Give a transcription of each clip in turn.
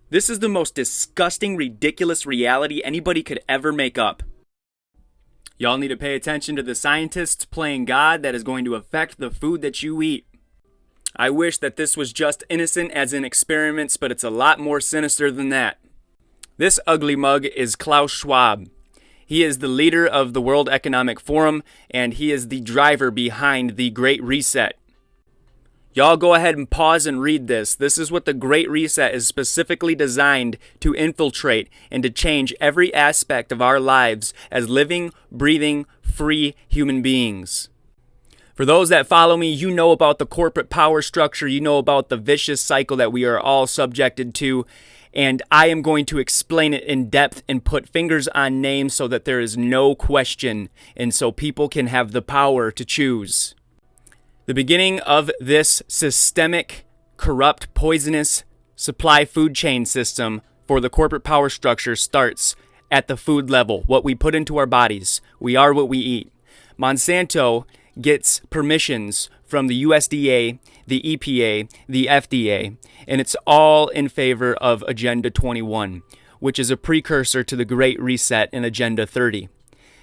This is the most disgusting, ridiculous reality anybody could ever make up. Y'all need to pay attention to the scientists playing God that is going to affect the food that you eat. I wish that this was just innocent as in experiments, but it's a lot more sinister than that. This ugly mug is Klaus Schwab. He is the leader of the World Economic Forum, and he is the driver behind the Great Reset. Y'all go ahead and pause and read this. This is what the Great Reset is specifically designed to infiltrate and to change every aspect of our lives as living, breathing, free human beings. For those that follow me, you know about the corporate power structure. You know about the vicious cycle that we are all subjected to. And I am going to explain it in depth and put fingers on names so that there is no question and so people can have the power to choose. The beginning of this systemic, corrupt, poisonous supply food chain system for the corporate power structure starts at the food level, what we put into our bodies. We are what we eat. Monsanto gets permissions from the USDA, the EPA, the FDA, and it's all in favor of Agenda 21, which is a precursor to the Great Reset and Agenda 30.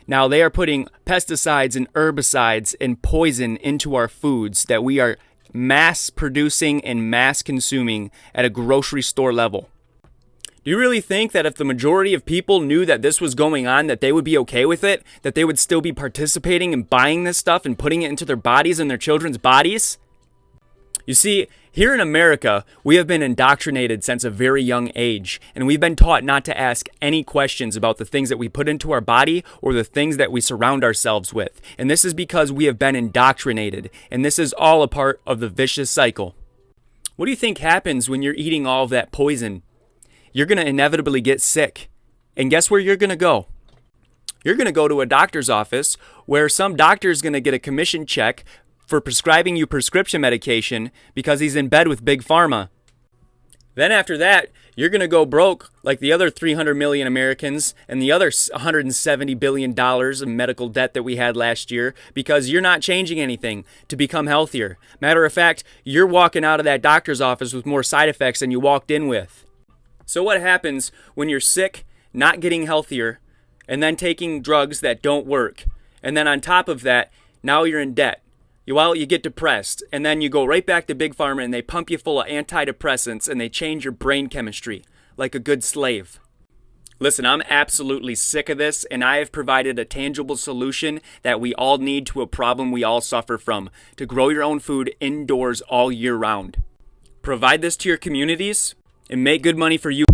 Now, they are putting pesticides and herbicides and poison into our foods that we are mass producing and mass consuming at a grocery store level. Do you really think that if the majority of people knew that this was going on, that they would be okay with it? That they would still be participating and buying this stuff and putting it into their bodies and their children's bodies? You see, here in America, we have been indoctrinated since a very young age, and we've been taught not to ask any questions about the things that we put into our body or the things that we surround ourselves with. And this is because we have been indoctrinated, and this is all a part of the vicious cycle. What do you think happens when you're eating all of that poison? You're going to inevitably get sick. And guess where you're going to go? You're going to go to a doctor's office where some doctor is going to get a commission check for prescribing you prescription medication because he's in bed with Big Pharma. Then after that, you're going to go broke like the other 300 million Americans and the other $170 billion of medical debt that we had last year because you're not changing anything to become healthier. Matter of fact, you're walking out of that doctor's office with more side effects than you walked in with. So what happens when you're sick, not getting healthier, and then taking drugs that don't work? And then on top of that, now you're in debt. You get depressed, and then you go right back to Big Pharma and they pump you full of antidepressants and they change your brain chemistry like a good slave. Listen, I'm absolutely sick of this, and I have provided a tangible solution that we all need to a problem we all suffer from, to grow your own food indoors all year round. Provide this to your communities and make good money for you.